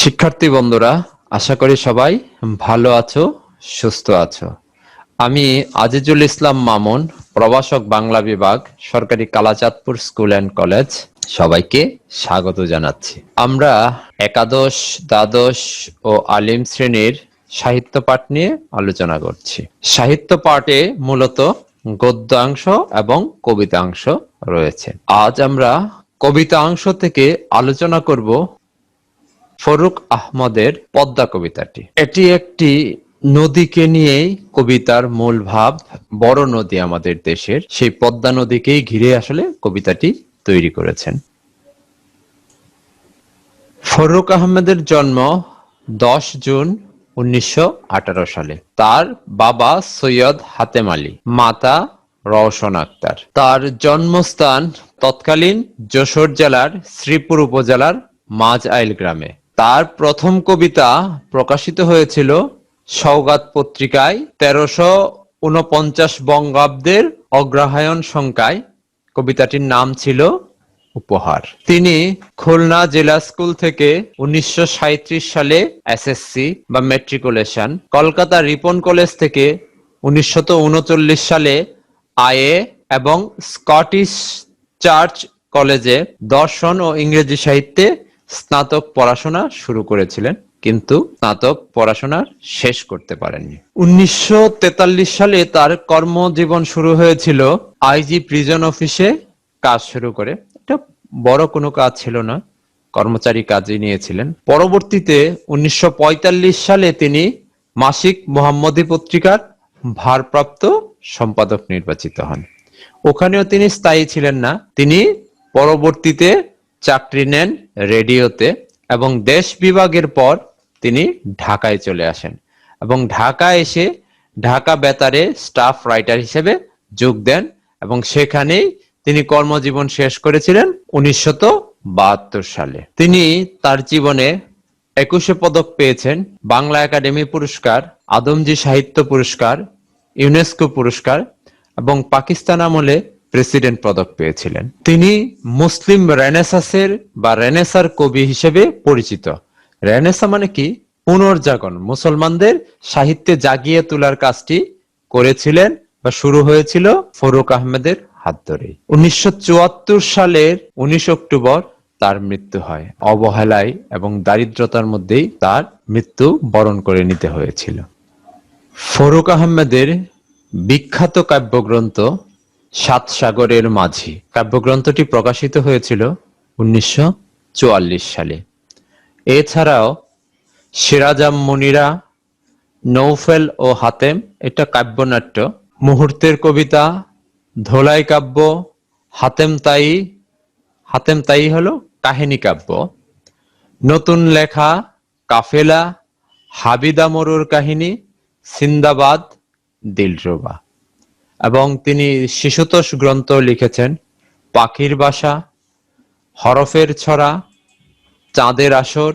শিক্ষার্থী বন্ধুরা, আশা করি সবাই ভালো আছো, সুস্থ আছো। আমি আজিজুল ইসলাম মামুন, প্রভাষক বাংলা বিভাগ, সরকারি কালাচাঁদপুর স্কুল অ্যান্ড কলেজ। সবাইকে স্বাগত জানাচ্ছি। আমরা একাদশ, দ্বাদশ ও আলিম শ্রেণীর সাহিত্য পাঠ নিয়ে আলোচনা করছি। সাহিত্য পাঠে মূলত গদ্যাংশ এবং কবিতাংশ রয়েছে। আজ আমরা কবিতাংশ থেকে আলোচনা করব ফরুক আহমদের পদ্মা কবিতাটি। এটি একটি নদীকে নিয়েই কবিতার মূল ভাব। বড় নদী আমাদের দেশের, সেই পদ্মা নদীকেই ঘিরে আসলে কবিতাটি তৈরি করেছেন। ফরুক আহমেদের জন্ম 10 জুন 1918 সালে। তার বাবা সৈয়দ হাতেম আলী, মাতা রওশন আক্তার। তার জন্মস্থান তৎকালীন যশোর জেলার শ্রীপুর উপজেলার মাঝআইল গ্রামে। তার প্রথম কবিতা প্রকাশিত হয়েছিল সওগাত পত্রিকায় 1349 বঙ্গাব্দের অগ্রহায়ণ সংখ্যায়। কবিতাটির নাম ছিল উপহার। তিনি খুলনা জেলা স্কুল থেকে 1937 সালে এসএসসি বা ম্যাট্রিকুলেশন, কলকাতা রিপন কলেজ থেকে 1939 সালে আইএ এবং স্কটিশ চার্চ কলেজে দর্শন ও ইংরেজি সাহিত্যে স্নাতক পড়াশোনা শুরু করেছিলেন, কিন্তু স্নাতক পড়াশোনা শেষ করতে পারেননি। 1943 সালে তার কর্মজীবন শুরু হয়েছিল আইজি প্রিজন অফিসে কাজ শুরু করে। এটা বড় কোনো কাজ ছিল না, কর্মচারী কাজই নিয়েছিলেন। পরবর্তীতে 1945 সালে তিনি মাসিক মোহাম্মদী পত্রিকার ভারপ্রাপ্ত সম্পাদক নির্বাচিত হন। ওখানেও তিনি স্থায়ী ছিলেন না। তিনি পরবর্তীতে চাকরি নেন রেডিওতে এবং দেশ বিভাগের পর তিনি ঢাকায় চলে আসেন এবং ঢাকায় এসে ঢাকা বেতারে স্টাফ রাইটার হিসেবে যোগ দেন এবং সেখানেই তিনি কর্মজীবন শেষ করেছিলেন 1972 সালে। তিনি তার জীবনে 21 পদক পেয়েছেন, বাংলা একাডেমি পুরস্কার, আদমজী সাহিত্য পুরস্কার, ইউনেস্কো পুরস্কার এবং পাকিস্তান আমলে প্রেসিডেন্ট পদক পেয়েছিলেন। তিনি মুসলিম রেনেসাসের বা রেনেসার কবি হিসেবে পরিচিত। রেনেসা মানে কি? পুনর্জাগরণ। মুসলমানদের সাহিত্যে জাগিয়ে তোলার কাজটি করেছিলেন বা শুরু হয়েছিল ফরুক আহমেদের হাত ধরে। 1974 সালের 19 অক্টোবর তার মৃত্যু হয়। অবহেলায় এবং দারিদ্রতার মধ্যেই তার মৃত্যু বরণ করে নিতে হয়েছিল। ফরুক আহমেদের বিখ্যাত কাব্যগ্রন্থ সাত সাগরের মাঝি। কাব্যগ্রন্থটি প্রকাশিত হয়েছিল 1944 সালে। এছাড়াও সিরাজাম মুনিরা, নৌফেল ও হাতেম, এটা কাব্যনাট্য। মুহূর্তের কবিতা, ধোলাই কাব্য, হাতেম তাই হলো কাহিনী কাব্য, নতুন লেখা, কাফেলা, হাবিদা মরুর কাহিনী, সিন্দাবাদ, দিলরুবা। এবং তিনি শিশুতোষ গ্রন্থ লিখেছেন, পাখির বাসা, হরফের ছড়া, চাঁদের আসর,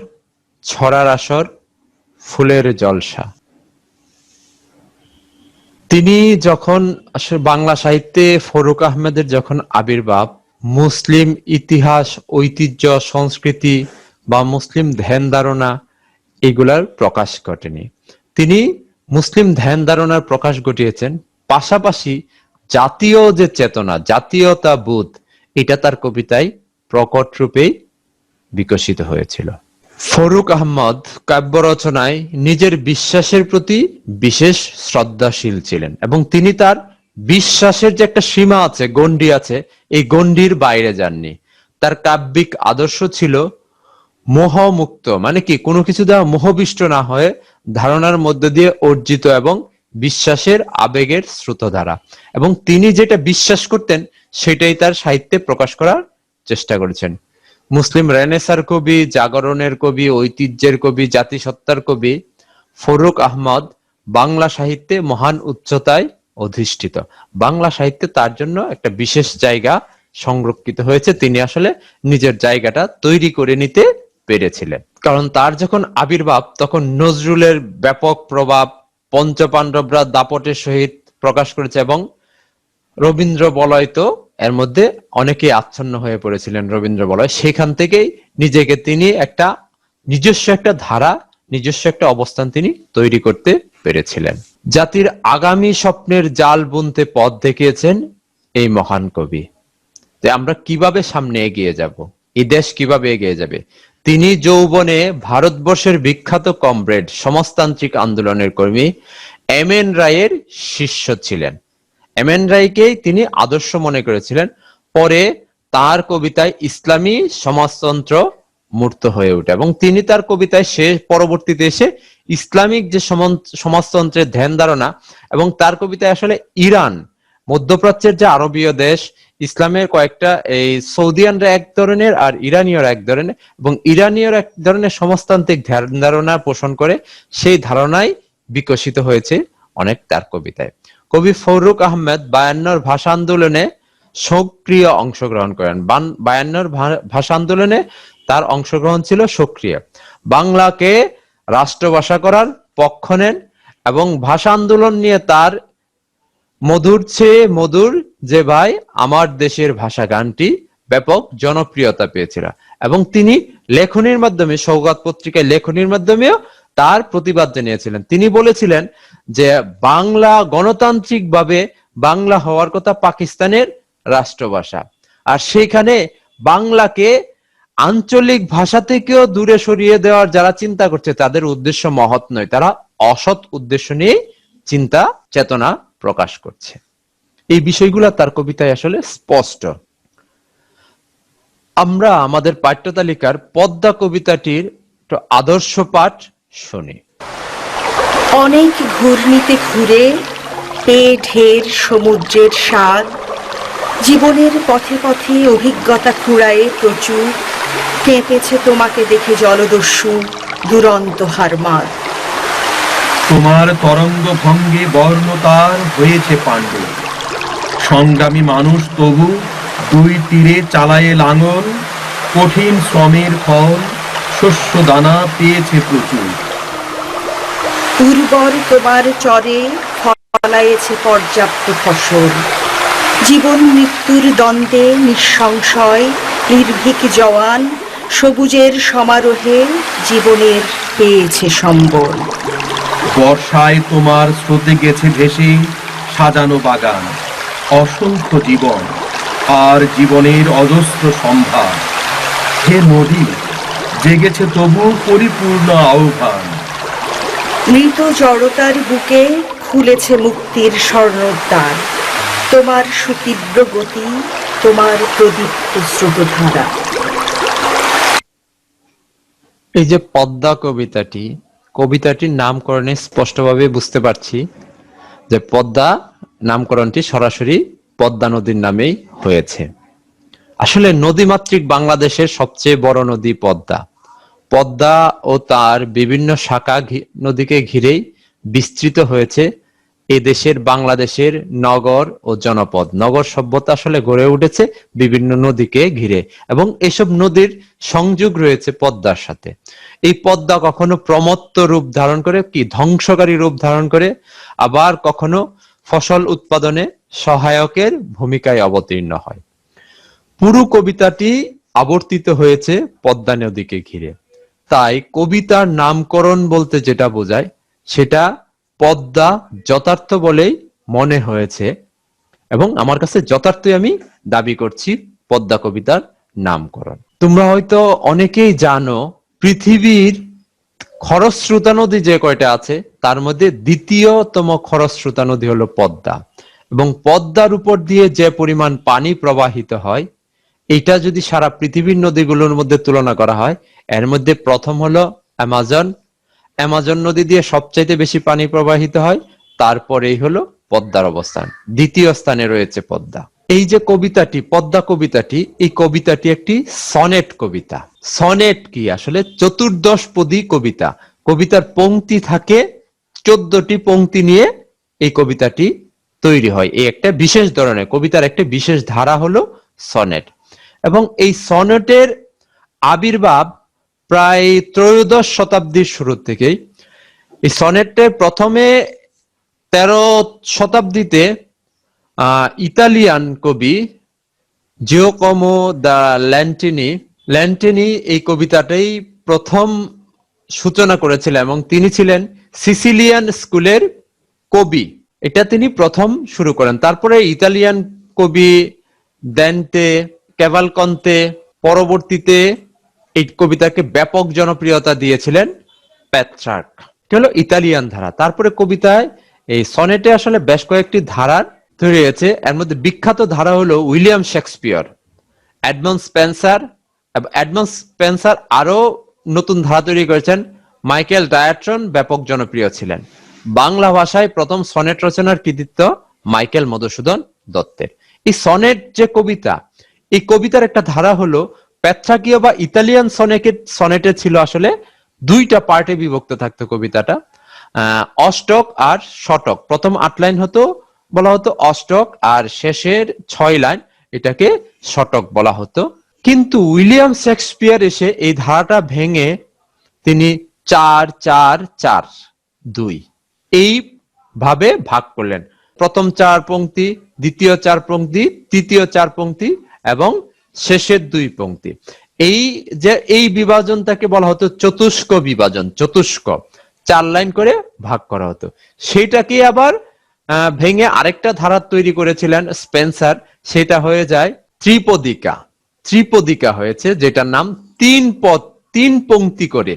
ছড়ার আসর, ফুলের জলসা। তিনি যখন বাংলা সাহিত্যে ফরুক আহমেদের যখন আবির্ভাব, মুসলিম ইতিহাস, ঐতিহ্য, সংস্কৃতি বা মুসলিম ধ্যান ধারণা এগুলার প্রকাশ ঘটেনি। তিনি মুসলিম ধ্যান ধারণার প্রকাশ ঘটিয়েছেন, পাশাপাশি জাতীয় যে চেতনা, জাতীয়তা বোধ, এটা তার কবিতায় প্রকট রূপেই বিকশিত হয়েছিল। ফরুক আহমদ কাব্য রচনায় নিজের বিশ্বাসের প্রতি বিশেষ শ্রদ্ধাশীল ছিলেন এবং তিনি তার বিশ্বাসের যে একটা সীমা আছে, গণ্ডি আছে, এই গণ্ডির বাইরে যাননি। তার কাব্যিক আদর্শ ছিল মোহমুক্ত, মানে কি কোনো কিছু দ্বারা মোহবিষ্ট না হয়ে ধারণার মধ্য দিয়ে অর্জিত এবং বিশ্বাসের আবেগের স্রোতধারা। এবং তিনি যেটা বিশ্বাস করতেন সেটাই তার সাহিত্যে প্রকাশ করার চেষ্টা করেছেন। মুসলিম রেনেসার কবি, জাগরণের কবি, ঐতিহ্যের কবি, জাতিসত্তার কবি ফরুক আহমদ বাংলা সাহিত্যে মহান উচ্চতায় অধিষ্ঠিত। বাংলা সাহিত্যে তার জন্য একটা বিশেষ জায়গা সংরক্ষিত হয়েছে। তিনি আসলে নিজের জায়গাটা তৈরি করে নিতে পেরেছিলেন। কারণ তার যখন আবির্ভাব তখন নজরুলের ব্যাপক প্রভাব পঞ্চপাণ্ডবরা দাপটের সহিত প্রকাশ করেছে এবং রবীন্দ্র বলয় তো এর মধ্যে অনেকেই আচ্ছন্ন হয়ে পড়েছিলেন। রবীন্দ্র বলয়, সেখান থেকেই নিজেকে তিনি একটা নিজস্ব একটা ধারা, নিজস্ব একটা অবস্থান তিনি তৈরি করতে পেরেছিলেন। জাতির আগামী স্বপ্নের জাল বুনতে পথ দেখিয়েছেন এই মহান কবি। আমরা কিভাবে সামনে এগিয়ে যাব, এই দেশ কিভাবে এগিয়ে যাবে? তিনি যৌবনে ভারতবর্ষের বিখ্যাত কমরেড সমাজতান্ত্রিক আন্দোলনের কর্মী এম এন রায়ের শিষ্য ছিলেন। এম এন রায়কেই তিনি আদর্শ মনে করেছিলেন। পরে তার কবিতায় ইসলামী সমাজতন্ত্র মূর্ত হয়ে ওঠে এবং তিনি তার কবিতায় পরবর্তীতে এসে ইসলামিক যে সমাজতন্ত্রের ধ্যান ধারণা, এবং তার কবিতায় আসলে ইরান, মধ্যপ্রাচ্যের যে আরবীয় দেশ, ইসলামের কয়েকটা, এই সৌদিয়ানরা এক ধরনের আর ইরানীয়রা এক ধরনের, এবং ইরানীয়রা এক ধরনের সমাজতান্ত্রিক ধ্যান ধারণা পোষণ করে, সেই ধারণায় বিকশিত হয়েছে অনেক তার কবিতায়। কবি ফরুক আহমেদ 52 ভাষা আন্দোলনে সক্রিয় অংশগ্রহণ করেন। 52 ভাষা আন্দোলনে তার অংশগ্রহণ ছিল সক্রিয়। বাংলাকে রাষ্ট্রভাষা করার পক্ষ নেন এবং ভাষা আন্দোলন নিয়ে তার মধুর চেয়ে মধুর যে ভাই আমার দেশের ভাষা গানটি ব্যাপক জনপ্রিয়তা পেয়েছিল এবং তিনি লেখনীর মাধ্যমে, সৌগাত পত্রিকায় লেখনীর মাধ্যমেও তার প্রতিবাদ জানিয়েছিলেন। তিনি বলেছিলেন যে বাংলা গণতান্ত্রিকভাবে বাংলা হওয়ার কথা পাকিস্তানের রাষ্ট্রভাষা, আর সেইখানে বাংলাকে আঞ্চলিক ভাষা থেকেও দূরে সরিয়ে দেওয়ার যারা চিন্তা করছে তাদের উদ্দেশ্য মহৎ নয়, তারা অসৎ উদ্দেশ্য নিয়ে চিন্তা চেতনা প্রকাশ করছে। এই বিষয়গুলো তার কবিতায় আসলে স্পষ্ট। আমরা আমাদের পাঠ্য তালিকার পদ্মা কবিতাটির আদর্শ পাঠ শুনি। অনেক ঘূর্ণিতে ঘুরে পেয়ে ঢের সমুদ্রের স্বাদ, জীবনের পথে পথে অভিজ্ঞতা কুড়ায়ে প্রচুর, কেঁপেছে তোমাকে দেখে জলদস্যু দুরন্ত হারমাদ। তোমার তরঙ্গ ভঙ্গে বর্ণতার হয়েছে পাণ্ডু, সংগ্রামী মানুষ তবু দুই তীরে চালায়ে লাঙল, কঠিন শ্রমের ফল শস্য দানা পেয়েছে প্রচুর। উর্বর তোমার চরে ফলায়েছে পর্যাপ্ত ফসল, জীবন মৃত্যুর দ্বন্দ্বে নিঃসংশয় নির্ভীক জওয়ান, সবুজের সমারোহে জীবনের পেয়েছে সম্বল। বর্ষায় তোমার স্রোতে গেছে ভেসে সাজানো বাগান, অসংখ্য জীবন আর জীবনের অজস্র সম্ভার। হে নদী, জেগেছে তবু পরিপূর্ণ আহ্বান। মৃত জড়তার বুকে খুলেছে মুক্তির স্বর্ণদ্বার, তোমার সুতীব্র গতি, তোমার প্রদীপ্ত স্রোতধারা। এই যে পদ্মা কবিতাটির নামকরণে স্পষ্টভাবে বুঝতে পারছি যে পদ্মা নামকরণটি সরাসরি পদ্মা নদীর নামেই হয়েছে। আসলে নদীমাতৃক বাংলাদেশের সবচেয়ে বড় নদী পদ্মা। পদ্মা ও তার বিভিন্ন শাখা নদীকে ঘিরেই বিস্তৃত হয়েছে এই দেশের, বাংলাদেশের নগর ও জনপদ। নগর সভ্যতা আসলে গড়ে উঠেছে বিভিন্ন নদীকে ঘিরে এবং এসব নদীর সংযোগ রয়েছে পদ্মার সাথে। এই পদ্মা কখনো প্রমত্ত রূপ ধারণ করে, কি ধ্বংসকারী রূপ ধারণ করে, আবার কখনো ফসল উৎপাদনে সহায়কের ভূমিকায় অবতীর্ণ হয়। পুরো কবিতাটি আবর্তিত হয়েছে পদ্মা নদীকে ঘিরে। তাই কবিতার নামকরণ বলতে যেটা বোঝায় সেটা পদ্মা যথার্থ বলেই মনে হয়েছে এবং আমার কাছে যথার্থই আমি দাবি করছি পদ্মা কবিতার নামকরণ। তোমরা হয়তো অনেকেই জানো পৃথিবীর খরস্রোতা নদী যে কয়টা আছে তার মধ্যে দ্বিতীয়তম খরস্রোতা নদী হলো পদ্মা, এবং পদ্মার উপর দিয়ে যে পরিমাণ পানি প্রবাহিত হয় এটা যদি সারা পৃথিবীর নদীগুলোর মধ্যে তুলনা করা হয়, এর মধ্যে প্রথম হলো অ্যামাজন নদী দিয়ে সবচাইতে বেশি পানি প্রবাহিত হয়, তারপরেই হলো পদ্মার অবস্থান, দ্বিতীয় স্থানে রয়েছে পদ্মা। এই যে কবিতাটি, পদ্মা কবিতাটি, এই কবিতাটি একটি সনেট কবিতা। সনেট কি? আসলে চতুর্দশপদী কবিতা। কবিতার পংক্তি থাকে 14টি পংক্তি নিয়ে এই কবিতাটি তৈরি হয়। এই একটা বিশেষ ধরনের কবিতার একটা বিশেষ ধারা হলো সনেট, এবং এই সনেটের আবির্ভাব প্রায় ত্রয়োদশ শতাব্দীর শুরু থেকেই। এই সনেটে প্রথমে 13 শতাব্দীতে ইতালিয়ান কবি জিওকোমো দা ল্যান্টিনি এই কবিতাটাই প্রথম সূচনা করেছিলেন এবং তিনি ছিলেন সিসিলিয়ান স্কুলের কবি। এটা তিনি প্রথম শুরু করেন। তারপরে ইতালিয়ান কবি দ্যান্তে, ক্যাভালকন্তে পরবর্তীতে এই কবিতাকে ব্যাপক জনপ্রিয়তা দিয়েছিলেন পেত্রার্ক। এটা হলো ইতালিয়ান ধারা। তারপরে কবিতায় এই সনেটে আসলে বেশ কয়েকটি ধারার তৈরি হয়েছে। এর মধ্যে বিখ্যাত ধারা হলো William Shakespeare, Edmund Spencer. Edmund Spencer আরো নতুন ধারা তৈরি করেছেন। মাইকেল ডায়াট্রন ব্যাপক জনপ্রিয় ছিলেন। বাংলা ভাষায় প্রথম সনেট রচনার কৃতিত্ব মাইকেল মধুসূদন দত্তের। এই সনেট যে কবিতা, এই কবিতার একটা ধারা হলো পেত্রাকীয় বা ইতালিয়ান সনেটে ছিল আসলে দুইটা পার্টে বিভক্ত থাকতো কবিতাটা, অষ্টক আর শতক। প্রথম 8 লাইন বলা হতো অষ্টক, আর শেষের 6 লাইন এটাকে শতক বলা হতো। কিন্তু উইলিয়াম শেক্সপিয়ার এসে এই ধারাটা ভেঙে তিনি 4-4-4-2 এই ভাবে ভাগ করলেন। প্রথম 4 পংক্তি, দ্বিতীয় 4 পংক্তি, তৃতীয় 4 পংক্তি এবং শেষের 2 পংক্তি। এই বিভাজনটাকে বলা হতো চতুষ্ক বিভাজন। চতুষ্ক 4 লাইন করে ভাগ করা হতো। সেইটাকে আবার ভেঙে আরেকটা ধারা তৈরি করেছিলেন স্পেন্সার। সেটা হয়ে যায় ত্রিপদিকা। ত্রিপদিকা হয়েছে, যেটার নাম 3 পংক্তি করে।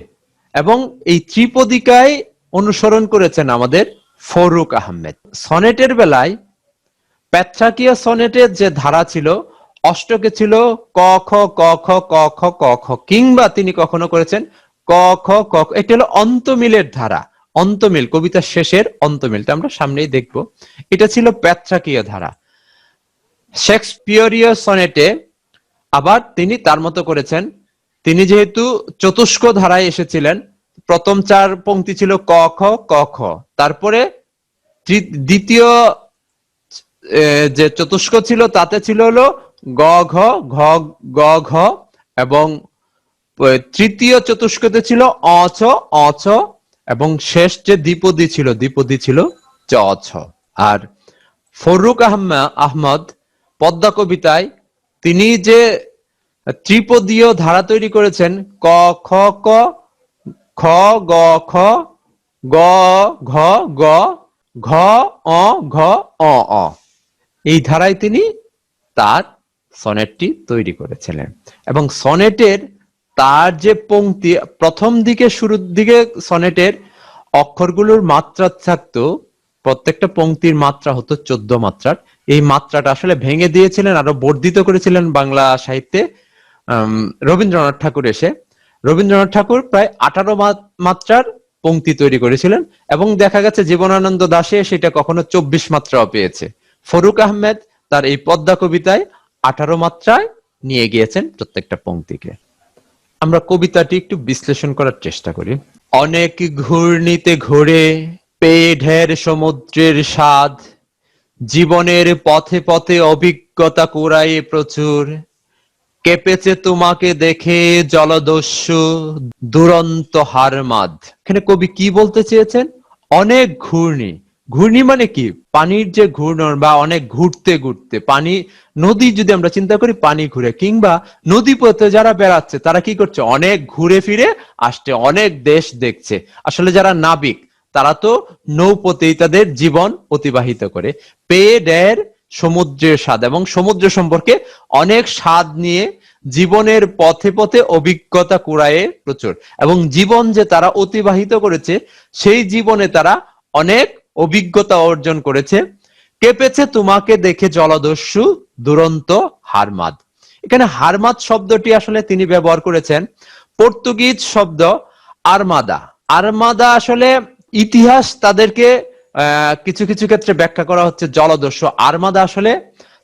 এবং এই ত্রিপদিকায় অনুসরণ করেছেন আমাদের ফরুক আহমেদ। সনেটের বেলায় পেত্রাকীয় সনেটের যে ধারা ছিল, অষ্টকে ছিল ক খ ক খ ক খ ক খ, কিংবা তিনি কখনো করেছেন ক খ ক খ। এটা হলো অন্তমিলের ধারা। অন্তমিল, কবিতার শেষের অন্তমিলটা আমরা সামনেই দেখব। এটা ছিল পেত্রাকীয় ধারা। শেক্সপিয়রীয় সনেটে আবার তিনি তার মতো করেছেন। তিনি যেহেতু চতুষ্ক ধারায় এসেছিলেন, প্রথম 4 পংক্তি ছিল ক খ ক খ, তারপরে দ্বিতীয় যে চতুষ্ক ছিল তাতে ছিল হলো গ ঘ ঘ গ ঘ, এবং তৃতীয় চতুষ্কতে ছিল অ ছ অ ছ, এবং শেষ যে দ্বিপদী ছিল চ ছ। আর ফরুক আহমদ পদ্মা কবিতায় তিনি যে ত্রিপদীয় ধারা তৈরি করেছেন, ক খ ক, খ গ খ, গ ঘ গ, ঘ অ ঘ অ অ, এই ধারায় তিনি তার সনেটটি তৈরি করেছিলেন। এবং সনেটের তার যে পংক্তি, প্রথম দিকে শুরুর দিকে সনেটের অক্ষরগুলোর মাত্রা থাকতো, প্রত্যেকটা পংক্তির মাত্রা হতো 14 মাত্রার। এই মাত্রাটা আসলে ভেঙে দিয়েছিলেন, আরো বর্ধিত করেছিলেন বাংলা সাহিত্যে রবীন্দ্রনাথ ঠাকুর এসে। রবীন্দ্রনাথ ঠাকুর প্রায় 18 মাত্রার পংক্তি তৈরি করেছিলেন, এবং দেখা গেছে জীবনানন্দ দাশে সেটা কখনো 24 মাত্রাও পেয়েছে। ফরুক আহমেদ তার এই পদ্মা কবিতায় 18 মাত্রায় নিয়ে গিয়েছেন প্রত্যেকটা পংক্তিকে। আমরা কবিতাটি একটু বিশ্লেষণ করার চেষ্টা করি। অনেক ঘূর্ণিতে ঘুরে পেয়ে ঢের সমুদ্রের স্বাদ, জীবনের পথে পথে অভিজ্ঞতা কুড়ায়ে প্রচুর, কেঁপেছে তোমাকে দেখে জলদস্যু দুরন্ত হারমাদ। এখানে কবি কি বলতে চেয়েছেন? অনেক ঘূর্ণি। ঘূর্ণি মানে কি? পানির যে ঘূর্ণন বা অনেক ঘুরতে ঘুরতে পানি, নদী যদি আমরা চিন্তা করি পানি ঘুরে, কিংবা নদী পথে যারা বেড়াচ্ছে তারা কি করছে? অনেক ঘুরে ফিরে আসছে, অনেক দেশ দেখছে। আসলে যারা নাবিক তারা তো নৌপথেই তাদের জীবন অতিবাহিত করে। পেয়ে ঢের সমুদ্রের স্বাদ, এবং সমুদ্র সম্পর্কে অনেক স্বাদ নিয়ে জীবনের পথে পথে অভিজ্ঞতা কুড়ায়ে প্রচুর, এবং জীবন যে তারা অতিবাহিত করেছে সেই জীবনে তারা অনেক অভিজ্ঞতা অর্জন করেছে। কেঁপেছে তোমাকে দেখে জলদস্যু দুরন্ত হারমাদ। এখানে হারমাদ শব্দটি আসলে তিনি ব্যবহার করেছেন পর্তুগিজ শব্দ আরমাদা। আরমাদা আসলে ইতিহাস তাদেরকে কিছু কিছু ক্ষেত্রে ব্যাখ্যা করা হচ্ছে জলদস্যু। আরমাদা আসলে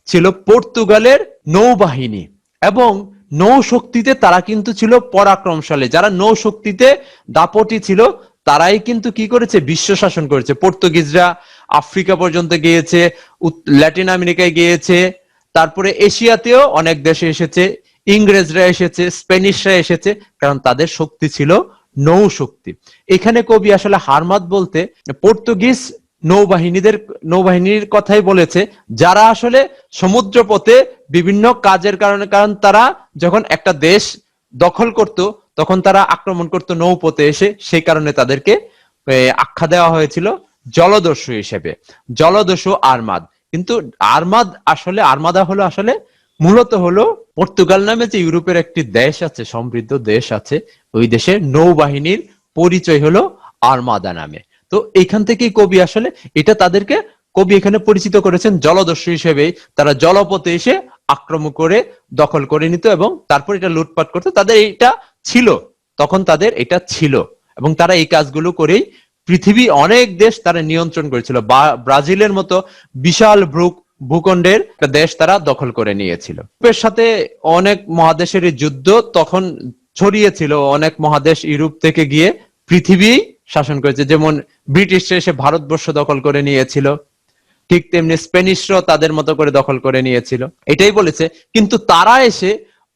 ছিল পর্তুগালের নৌবাহিনী, এবং নৌ শক্তিতে তারা কিন্তু ছিল পরাক্রমশালী। যারা নৌ শক্তিতে দাপটি ছিল তারাই কিন্তু কি করেছে? বিশ্ব শাসন করেছে। পর্তুগিজরা আফ্রিকা পর্যন্ত গিয়েছে, ল্যাটিন আমেরিকায় গিয়েছে, তারপরে এশিয়াতেও অনেক দেশে এসেছে, ইংরেজরা এসেছে, স্পেনিশরা এসেছে, কারণ তাদের শক্তি ছিল নৌ শক্তি। এখানে কবি আসলে হারমাদ বলতে পর্তুগিজ নৌবাহিনীর কথাই বলেছে, যারা আসলে সমুদ্রপথে বিভিন্ন কাজের কারণে, কারণ তারা যখন একটা দেশ দখল করত তখন তারা আক্রমণ করতো নৌপথে এসে, সেই কারণে তাদেরকে আখ্যা দেওয়া হয়েছিল জলদস্যু হিসেবে, জলদস্যু আর্মাদ। কিন্তু আর্মাদা হলো আসলে মূলত হলো পর্তুগাল নামে যে ইউরোপের একটি দেশ আছে, সমৃদ্ধ দেশ আছে, ওই দেশের নৌবাহিনীর পরিচয় হলো আর্মাদা নামে। তো এইখান থেকেই কবি আসলে কবি এখানে পরিচিত করেছেন জলদস্যু হিসেবে। তারা জলপথে এসে আক্রমণ করে দখল করে নিত এবং তারপর এটা লুটপাট করতো। তখন তাদের এটা ছিল এবং তারা এই কাজগুলো করেই পৃথিবী অনেক দেশ তারা নিয়ন্ত্রণ করেছিল। ব্রাজিলের মতো বিশাল ভূখণ্ডের একটা দেশ তারা দখল করে নিয়েছিল। ইউরোপের সাথে অনেক মহাদেশের যুদ্ধ তখন ছড়িয়েছিল, অনেক মহাদেশ ইউরোপ থেকে গিয়ে পৃথিবী শাসন করেছে। যেমন ব্রিটিশরা এসে ভারতবর্ষ দখল করে নিয়েছিল, ঠিক তেমনি স্প্যানিশরাও তাদের মতো করে দখল করে নিয়েছিল, এটাই বলেছে। কিন্তু তারা এসে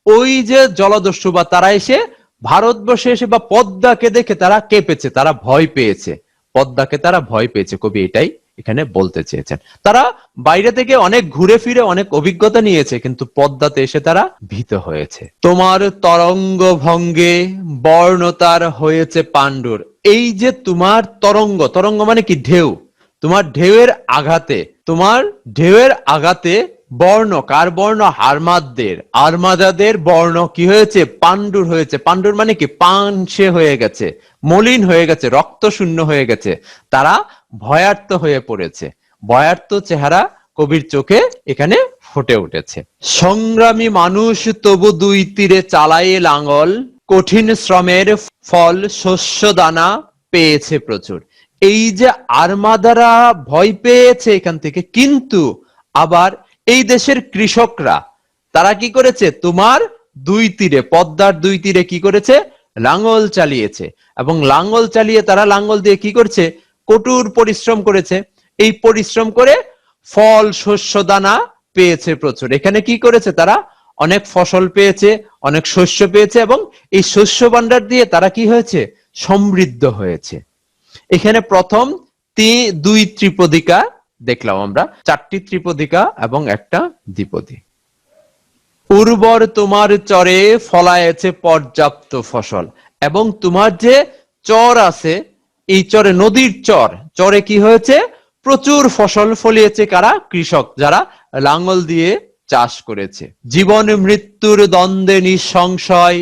ওই যে জলদস্যু বা তারা এসে ভারতবর্ষে এসে বা পদ্মাকে দেখে তারা কেঁপেছে, তারা ভয় পেয়েছে, পদ্মাকে তারা ভয় পেয়েছে। কবি এটাই এখানে বলতে চেয়েছেন। তারা বাইরে থেকে অনেক ঘুরে ফিরে অনেক অভিজ্ঞতা নিয়েছে, কিন্তু পদ্মাতে এসে তারা ভীত হয়েছে। তোমার তরঙ্গ ভঙ্গে বর্ণতার হয়েছে পাণ্ডুর। এই যে তোমার তরঙ্গ, তরঙ্গ মানে কি ঢেউ, তোমার ঢেউয়ের আঘাতে বর্ণ, কার বর্ণ? আর্মাদাদের বর্ণ কি হয়েছে? পাণ্ডুর হয়েছে। পাণ্ডুর মানে কি? পাংশে হয়ে গেছে, মলিন হয়ে গেছে, রক্ত শূন্য হয়ে গেছে, তারা ভয়ার্ত হয়ে পড়েছে। ভয়ার্ত চেহারা কবির চোখে এখানে ফুটে উঠেছে। সংগ্রামী মানুষ তবু দুই তীরে চালায়ে লাঙ্গল, কঠিন শ্রমের ফল শস্য দানা পেয়েছে প্রচুর। এই যে আর্মাদারা ভয় পেয়েছে এখান থেকে, কিন্তু আবার এই দেশের কৃষকরা তারা কি করেছে? তোমার দুই তীরে, পদ্মার দুই তীরে কি করেছে? লাঙ্গল চালিয়েছে। এবং লাঙ্গল চালিয়ে তারা লাঙ্গল দিয়ে কি করছে? কঠোর পরিশ্রম করেছে। এই পরিশ্রম করে ফল শস্য দানা পেয়েছে প্রচুর। এখানে কি করেছে? তারা অনেক ফসল পেয়েছে, অনেক শস্য পেয়েছে, এবং এই শস্য ভাণ্ডার দিয়ে তারা কি হয়েছে? সমৃদ্ধ হয়েছে। এখানে প্রথম দুই ত্রিপদিকা দেখলাম আমরা, 4টি ত্রিপদিকা এবং একটা দ্বিপদী। উর্বর তোমার চরে ফলায়েছে পর্যাপ্ত ফসল। এবং তোমার যে চর আছে, এই চরে, নদীর চরে কি হয়েছে? প্রচুর ফসল ফলিয়েছে। কারা? কৃষক, যারা লাঙ্গল দিয়ে চাষ করেছে। জীবন মৃত্যুর দ্বন্দ্বে নিঃসংশয়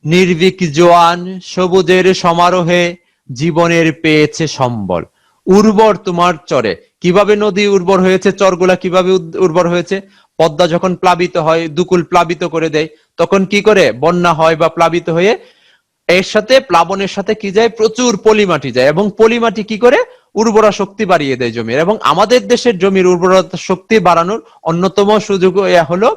নির্ভীক জোয়ান, সবুজের সমারোহে জীবনের পেয়েছে সম্বল। উর্বর তোমার চরে। কিভাবে নদী উর্বর হয়েছে? চরগুলা কিভাবে উর্বর হয়েছে? পদ্মা যখন প্লাবিত হয়, দুকুল প্লাবিত করে দেয়, তখন কি করে? বন্যা হয় বা প্লাবিত হয়ে এর সাথে, প্লাবনের সাথে কি যায়? প্রচুর পলিমাটি যায়, এবং পলিমাটি কি করে? উর্বরা শক্তি বাড়িয়ে দেয় জমির। এবং আমাদের দেশের জমির উর্বরতা শক্তি বাড়ানোর অন্যতম সুযোগ হলো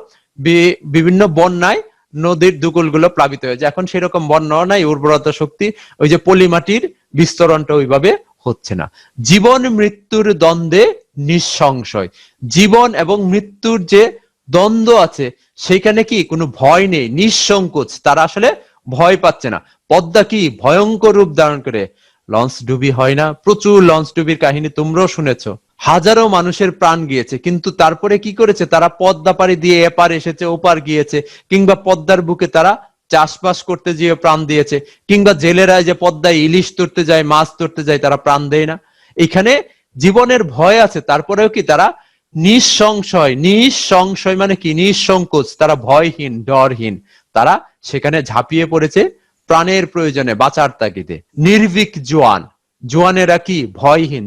বিভিন্ন বন্যায় নদীর দুকুলগুলো প্লাবিত হয়ে যায়। এখন সেরকম বন্যা নাই, উর্বরতা শক্তি, ওই যে পলিমাটির বিস্তরণটা ওইভাবে হচ্ছে না। জীবন মৃত্যুর দ্বন্দ্বে নিঃসংশয়। জীবন এবং মৃত্যুর যে দ্বন্দ্ব আছে, সেখানে কি কোনো ভয় নেই, নিঃসংকোচ, তারা আসলে ভয় পাচ্ছে না। পদ্মা কি ভয়ঙ্কর রূপ ধারণ করে? লঞ্চ ডুবি হয় না? প্রচুর লঞ্চ ডুবির কাহিনী তোমরাও শুনেছো। হাজারো মানুষের প্রাণ গিয়েছে, কিন্তু তারপরে কি করেছে? তারা পদ্মা পাড়ি দিয়ে এপার এসেছে, ওপার গিয়েছে, কিংবা পদ্মার বুকে তারা চাষবাস করতে গিয়ে প্রাণ দিয়েছে, কিংবা জেলেরা যে পদ্মায় ইলিশ ধরতে যায়, মাছ ধরতে যায়, তারা প্রাণ দেয় না। এখানে জীবনের ভয় আছে, তারপরেও কি তারা নিঃসংশয় মানে কি? নিঃসংকোচ, তারা ভয়হীন, ডরহীন, তারা সেখানে ঝাঁপিয়ে পড়েছে প্রাণের প্রয়োজনে, বাঁচার তাগিদে। নির্ভীক জোয়ান, জোয়ানেরা কি? ভয়হীন।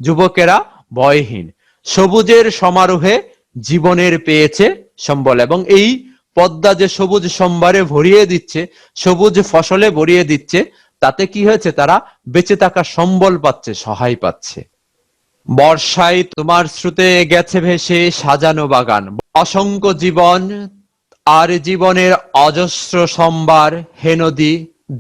যুবকেরা ভয়হীন। সবুজের সমারোহে জীবনের পেয়েছে সম্বল। এবং এই পদ্মা যে সবুজ সম্ভারে ভরিয়ে দিচ্ছে, সবুজ ফসলে ভরিয়ে দিচ্ছে, তাতে কি হয়েছে? তারা বেঁচে থাকার সম্বল পাচ্ছে, সহায় পাচ্ছে। বর্ষায় তোমার স্রোতে গেছে ভেসে সাজানো বাগান, অসংখ্য জীবন আর জীবনের অজস্র সম্ভার, হে নদী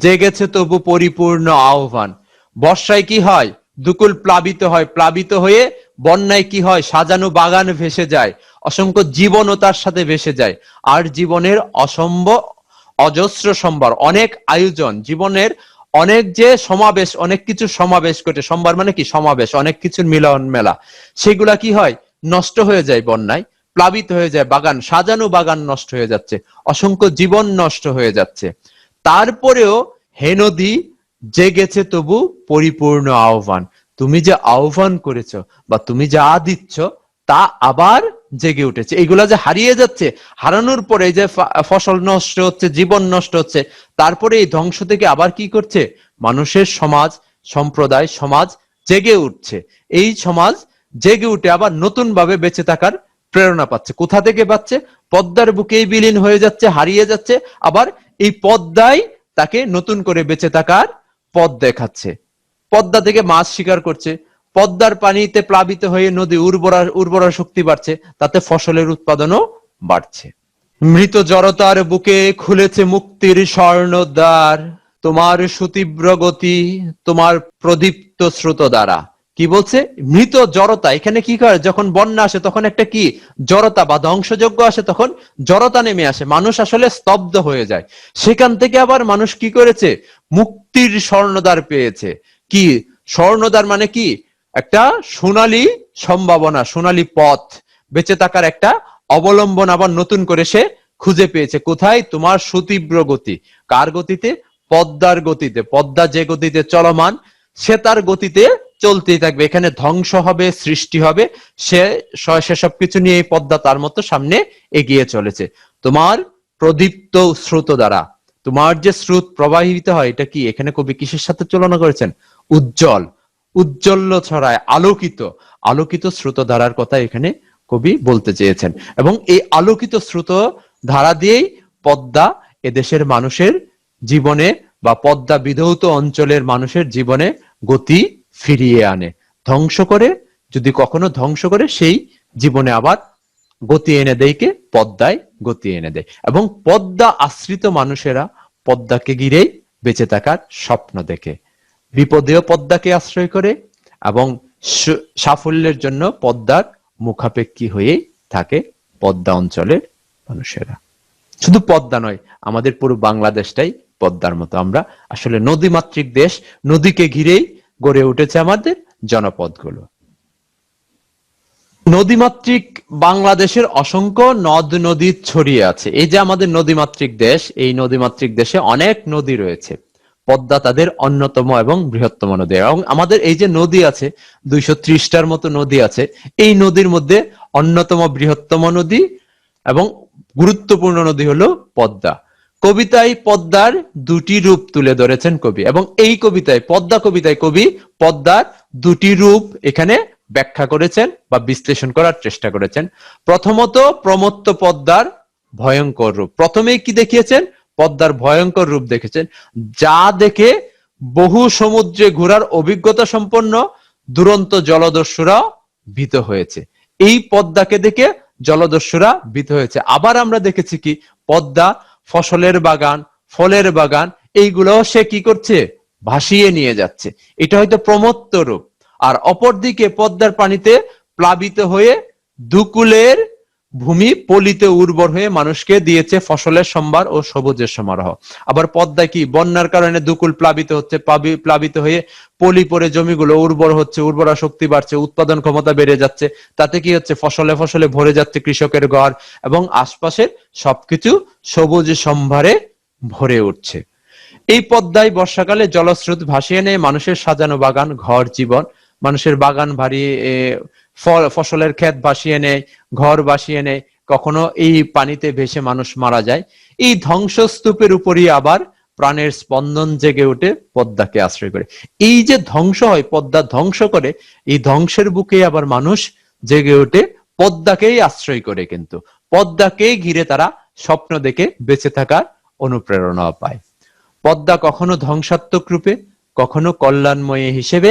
জেগেছে তবু পরিপূর্ণ আহ্বান। বর্ষায় কি হয়? দুকুল প্লাবিত হয়, প্লাবিত হয়ে বন্যায় কি হয়? সাজানো বাগান ভেসে যায়, অসংখ্য জীবনও তার সাথে ভেসে যায়। আর জীবনের অজস্র সম্ভার, অনেক আয়োজন, জীবনের অনেক যে সমাবেশ, অনেক কিছু সমাবেশ ঘটে। সম্ভার মানে কি? সমাবেশ, অনেক কিছুর মিলন মেলা, সেগুলা কি হয়? নষ্ট হয়ে যায় বন্যায়, প্লাবিত হয়ে যায় বাগান, সাজানো বাগান নষ্ট হয়ে যাচ্ছে, অসংখ্য জীবন নষ্ট হয়ে যাচ্ছে। তারপরেও হে নদী জেগেছে তবু পরিপূর্ণ আহ্বান। তুমি যে আহ্বান করেছো বা তুমি যা দিচ্ছ তা আবার জেগে উঠেছে। এগুলা যে হারিয়ে যাচ্ছে, হারানোর পরে যে ফসল নষ্ট হচ্ছে, জীবন নষ্ট হচ্ছে, তারপরে এই ধ্বংস থেকে আবার কি করছে? মানুষের সমাজ, সম্প্রদায়, সমাজ জেগে উঠছে। এই সমাজ জেগে উঠে আবার নতুন ভাবে বেঁচে থাকার প্রেরণা পাচ্ছে। কোথা থেকে পাচ্ছে? পদ্মার বুকেই বিলীন হয়ে যাচ্ছে, হারিয়ে যাচ্ছে, আবার এই পদ্মাই তাকে নতুন করে বেঁচে থাকার পথ দেখাচ্ছে। পদ্মা থেকে মাছ শিকার করছে, পদ্মার পানিতে প্লাবিত হয়ে নদী উর্বরা শক্তি বাড়ছে, তাতে ফসলের উৎপাদনও বাড়ছে। মৃত জড়তার বুকে খুলেছে মুক্তির স্বর্ণদ্বার, তোমার সুতীব্র গতি, তোমার প্রদীপ্ত স্রোত দ্বারা। কি বলছে? মৃত জড়তা। এখানে কি করে? যখন বন্যা আসে তখন একটা কি জড়তা বা ধ্বংসযজ্ঞ আসে, তখন জড়তা নেমে আসে, মানুষ আসলে স্তব্ধ হয়ে যায়। সেখান থেকে আবার মানুষ কি করেছে? মুক্তির স্বর্ণদ্বার পেয়েছে। কি স্বর্ণদ্বার মানে? কি একটা সোনালী সম্ভাবনা, সোনালী পথ, বেঁচে থাকার একটা অবলম্বন আবার নতুন করে সে খুঁজে পেয়েছে। কোথায়? তোমার সুতীব্র গতি। কার গতিতে? পদ্মার গতিতে। পদ্মা যে গতিতে চলমান, সে তার গতিতে চলতেই থাকবে। এখানে ধ্বংস হবে, সৃষ্টি হবে, সেসব কিছু নিয়ে এই পদ্মা তার মতো সামনে এগিয়ে চলেছে। তোমার প্রদীপ্ত স্রোত দ্বারা, তোমার যে স্রোত প্রবাহিত হয়, এটা কি এখানে কবি কিসের সাথে তুলনা করেছেন? উজ্জ্বল, উজ্জ্বল্য ছড়ায়, আলোকিত, আলোকিত স্রোত ধারার কথা এখানে কবি বলতে চেয়েছেন। এবং এই আলোকিত স্রোত ধারা দিয়েই পদ্মা এদেশের মানুষের জীবনে বা পদ্মা বিধৌত অঞ্চলের মানুষের জীবনে গতি ফিরিয়ে আনে। ধ্বংস করে, যদি কখনো ধ্বংস করে, সেই জীবনে আবার গতি এনে দেয় কে? পদ্মায় গতি এনে দেয়। এবং পদ্মা আশ্রিত মানুষেরা পদ্মাকে ঘিরেই বেঁচে থাকার স্বপ্ন দেখে, বিপদেও পদ্মাকে আশ্রয় করে, এবং সাফল্যের জন্য পদ্মার মুখাপেক্ষী হয়েই থাকে পদ্মা অঞ্চলের মানুষেরা। শুধু পদ্মা নয়, আমাদের পুরো বাংলাদেশটাই পদ্মার মতো। আমরা আসলে নদীমাতৃক দেশ, নদীকে ঘিরেই গড়ে উঠেছে আমাদের জনপদগুলো। নদীমাতৃক বাংলাদেশের অসংখ্য নদ নদী ছড়িয়ে আছে। এই যে আমাদের নদীমাতৃক দেশ, এই নদীমাতৃক দেশে অনেক নদী রয়েছে। পদ্মা তাদের অন্যতম এবং বৃহত্তম নদী। এবং আমাদের এই যে নদী আছে, 230টার মতো নদী আছে, এই নদীর মধ্যে অন্যতম বৃহত্তম নদী এবং গুরুত্বপূর্ণ নদী হলো পদ্মা। কবিতায় পদ্মার দুটি রূপ তুলে ধরেছেন কবি, এবং এই কবিতায়, পদ্মা কবিতায় কবি পদ্মার দুটি রূপ এখানে ব্যাখ্যা করেছেন বা বিশ্লেষণ করার চেষ্টা করেছেন। প্রথমত, প্রমত্ত পদ্মার ভয়ঙ্কর রূপ। প্রথমেই কি দেখিয়েছেন? পদ্মার ভয়ঙ্কর রূপ দেখেছেন, যা দেখে বহু সমুদ্রে ঘোরার অভিজ্ঞতা সম্পন্ন দুরন্ত জলদস্যুরা ভীত হয়েছে। এই পদ্মাকে দেখে জলদস্যুরা ভীত হয়েছে। আবার আমরা দেখেছি কি, পদ্মা ফসলের বাগান, ফলের বাগান, এইগুলো সে কি করছে? ভাসিয়ে নিয়ে যাচ্ছে। এটা হয়তো প্রমত্ত রূপ। আর অপরদিকে পদ্মার পানিতে প্লাবিত হয়ে দুকুলের ভূমি পলিতে উর্বর হয়ে মানুষকে দিয়েছে ফসলের সম্ভার ও সবুজের সমারোহ। আবার পদ্মা কি বন্যার কারণে দুকুল প্লাবিত হচ্ছে, প্লাবিত হয়ে পলি পরে জমিগুলো উর্বর হচ্ছে, উর্বরা শক্তি বাড়ছে, উৎপাদন ক্ষমতা বেড়ে যাচ্ছে, তাতে কি হচ্ছে? ফসলে ফসলে ভরে যাচ্ছে কৃষকের ঘর, এবং আশপাশের সবকিছু সবুজ সম্ভারে ভরে উঠছে। এই পদ্মায় বর্ষাকালে জলস্রোত ভাসিয়ে নেয় মানুষের সাজানো বাগান, ঘর, জীবন। মানুষের বাগান ভারিয়ে, ফসলের ক্ষেত ভাসিয়ে নেয়, ঘর ভাসিয়ে নেয়, কখনো এই পানিতে ভেসে মানুষ মারা যায়। এই ধ্বংসস্তূপের উপরই আবার প্রাণের স্পন্দন জেগে উঠে পদ্মাকে আশ্রয় করে। এই যে ধ্বংস হয়, পদ্মা ধ্বংস করে, এই ধ্বংসের বুকে আবার মানুষ জেগে উঠে পদ্মাকেই আশ্রয় করে, কিন্তু পদ্মাকেই ঘিরে তারা স্বপ্ন দেখে বেঁচে থাকার অনুপ্রেরণা পায়। পদ্মা কখনো ধ্বংসাত্মক রূপে, কখনো কল্যাণময়ী হিসেবে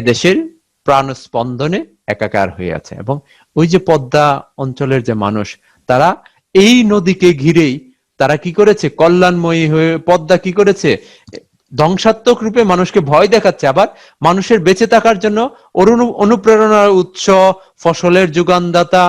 এদেশের প্রাণ স্পন্দনে একাকার হয়ে আছে। এবং ওই যে পদ্মা অঞ্চলের যে মানুষ, তারা এই নদীকে ঘিরেই তারা কি করেছে? কল্যাণময়ী হয়ে পদ্মা কি করেছে? ধ্বংসাত্মক রূপে মানুষকে ভয় দেখাচ্ছে, আবার মানুষের বেঁচে থাকার জন্য অনুপ্রেরণার উৎস, ফসলের যোগানদাতা,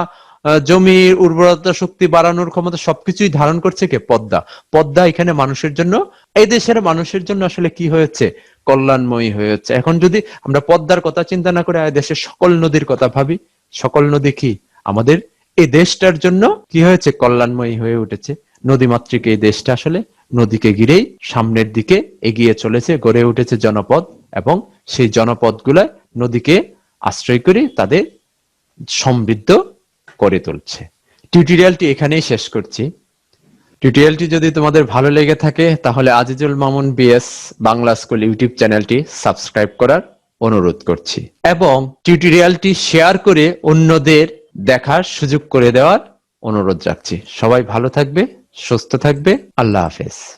জমির উর্বরতা শক্তি বাড়ানোর ক্ষমতা, সবকিছুই ধারণ করছে কে? পদ্মা। পদ্মা এখানে মানুষের জন্য, এই দেশের মানুষের জন্য আসলে কি হয়েছে? কল্যাণময়ী হয়েছে। এখন যদি আমরা পদ্মার কথা চিন্তা না করে দেশের সকল নদীর কথা ভাবি, সকল নদী কি আমাদের এই দেশটার জন্য কি হয়েছে? কল্যাণময়ী হয়ে উঠেছে। নদীমাতৃক এই দেশটা আসলে নদীকে ঘিরেই সামনের দিকে এগিয়ে চলেছে, গড়ে উঠেছে জনপদ, এবং সেই জনপদগুলো নদীকে আশ্রয় করে তাদের সমৃদ্ধ করে তুলছে। টিউটোরিয়ালটি এখানেই শেষ করছি। টিউটোরিয়ালটি যদি তোমাদের ভালো লেগে থাকে তাহলে Azizul Mamun BS Bangla school YouTube চ্যানেলটি সাবস্ক্রাইব করার অনুরোধ করছি, এবং টিউটোরিয়ালটি শেয়ার করে অন্যদের দেখার সুযোগ করে দেওয়ার অনুরোধ রাখছি। সবাই ভালো থাকবে, সুস্থ থাকবে। আল্লাহ হাফেজ।